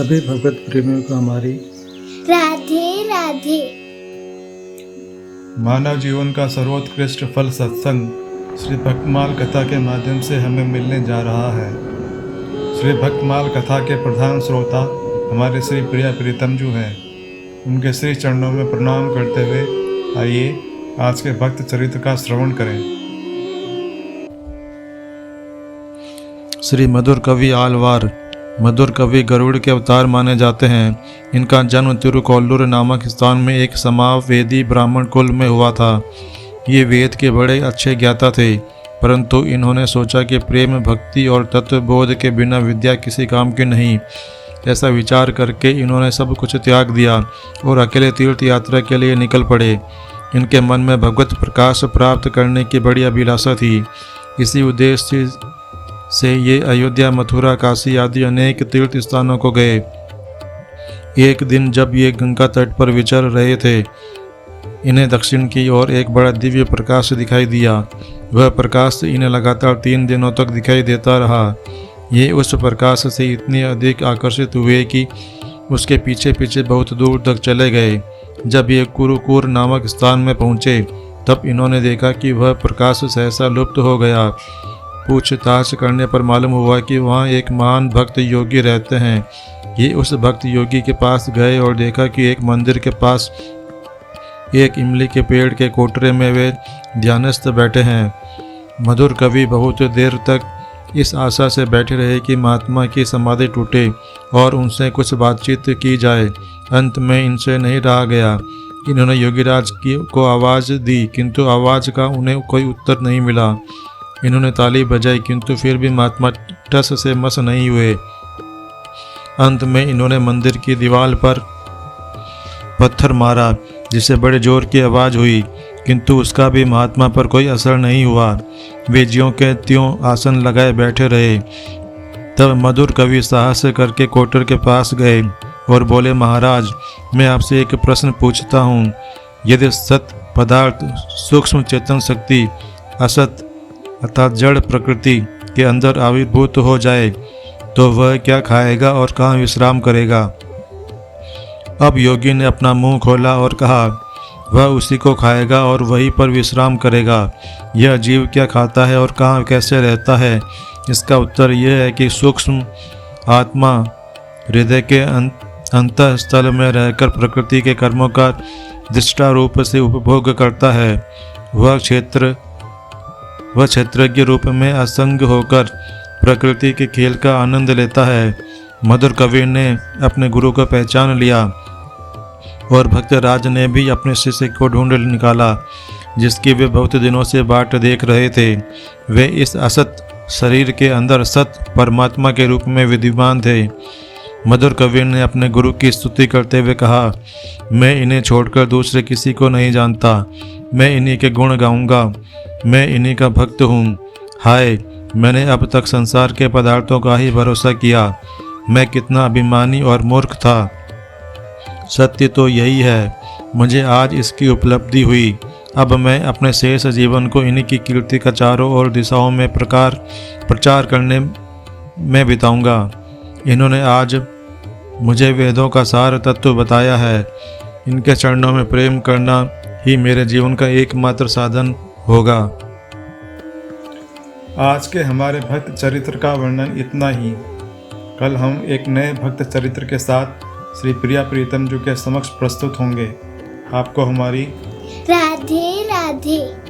सभी भगवत प्रेमियों को हमारी राधे राधे। मानव जीवन का सर्वोत्कृष्ट फल सत्संग श्री भक्तमाल कथा के माध्यम से हमें मिलने जा रहा है। श्री भक्तमाल कथा के प्रधान श्रोता हमारे श्री प्रिया प्रीतम जी हैं। उनके श्री चरणों में प्रणाम करते हुए आइए आज के भक्त चरित्र का श्रवण करें। श्री मधुर कवि आलवार मधुर कवि गरुड़ के अवतार माने जाते हैं। इनका जन्म तिरुकोल्लूर नामक स्थान में एक समावेदी ब्राह्मण कुल में हुआ था। ये वेद के बड़े अच्छे ज्ञाता थे, परंतु इन्होंने सोचा कि प्रेम, भक्ति और तत्वबोध के बिना विद्या किसी काम की नहीं। ऐसा विचार करके इन्होंने सब कुछ त्याग दिया और अकेले तीर्थ यात्रा के लिए निकल पड़े। इनके मन में भगवत प्रकाश प्राप्त करने की बड़ी अभिलाषा थी। इसी उद्देश्य से ये अयोध्या, मथुरा, काशी आदि अनेक तीर्थ स्थानों को गए। एक दिन जब ये गंगा तट पर विचर रहे थे, इन्हें दक्षिण की ओर एक बड़ा दिव्य प्रकाश दिखाई दिया। वह प्रकाश इन्हें लगातार 3 दिनों तक दिखाई देता रहा। ये उस प्रकाश से इतने अधिक आकर्षित हुए कि उसके पीछे पीछे बहुत दूर तक चले गए। जब ये कुरुकूर नामक स्थान में पहुँचे, तब इन्होंने देखा कि वह प्रकाश सहसा लुप्त हो गया। पूछताछ करने पर मालूम हुआ कि वहाँ एक महान भक्त योगी रहते हैं। ये उस भक्त योगी के पास गए और देखा कि एक मंदिर के पास एक इमली के पेड़ के कोटरे में वे ध्यानस्थ बैठे हैं। मधुर कवि बहुत देर तक इस आशा से बैठे रहे कि महात्मा की समाधि टूटे और उनसे कुछ बातचीत की जाए। अंत में इनसे नहीं रहा गया। इन्होंने योगीराज को आवाज़ दी, किंतु आवाज़ का उन्हें कोई उत्तर नहीं मिला। इन्होंने ताली बजाई, किंतु फिर भी महात्मा टस से मस नहीं हुए। अंत में इन्होंने मंदिर की दीवार पर पत्थर मारा, जिससे बड़े जोर की आवाज़ हुई, किंतु उसका भी महात्मा पर कोई असर नहीं हुआ। वे ज्यों के त्यों आसन लगाए बैठे रहे। तब मधुर कवि साहस करके कोटर के पास गए और बोले, महाराज, मैं आपसे एक प्रश्न पूछता हूँ। यदि सत पदार्थ सूक्ष्म चेतन शक्ति असत अर्थात जड़ प्रकृति के अंदर आविर्भूत हो जाए, तो वह क्या खाएगा और कहाँ विश्राम करेगा? अब योगी ने अपना मुंह खोला और कहा, वह उसी को खाएगा और वहीं पर विश्राम करेगा। यह जीव क्या खाता है और कहाँ कैसे रहता है? इसका उत्तर यह है कि सूक्ष्म आत्मा हृदय के अंतःस्थल में रहकर प्रकृति के कर्मों का दृष्टा रूप से उपभोग करता है। वह क्षेत्रज्ञ रूप में असंग होकर प्रकृति के खेल का आनंद लेता है। मधुर कवि ने अपने गुरु को पहचान लिया और भक्तराज ने भी अपने शिष्य को ढूंढ निकाला, जिसकी वे बहुत दिनों से बाट देख रहे थे। वे इस असत शरीर के अंदर सत परमात्मा के रूप में विद्यमान थे। मधुर कवि ने अपने गुरु की स्तुति करते हुए कहा, मैं इन्हें छोड़कर दूसरे किसी को नहीं जानता। मैं इन्हीं के गुण गाऊंगा। मैं इन्हीं का भक्त हूँ। हाय, मैंने अब तक संसार के पदार्थों का ही भरोसा किया। मैं कितना अभिमानी और मूर्ख था। सत्य तो यही है, मुझे आज इसकी उपलब्धि हुई। अब मैं अपने शेष जीवन को इन्हीं की कीर्ति का चारों ओर दिशाओं में प्रचार करने में बिताऊंगा। इन्होंने आज मुझे वेदों का सार तत्व बताया है। इनके चरणों में प्रेम करना ही मेरे जीवन का एकमात्र साधन होगा। आज के हमारे भक्त चरित्र का वर्णन इतना ही। कल हम एक नए भक्त चरित्र के साथ श्री प्रिया प्रीतम जी के समक्ष प्रस्तुत होंगे। आपको हमारी राधे राधे।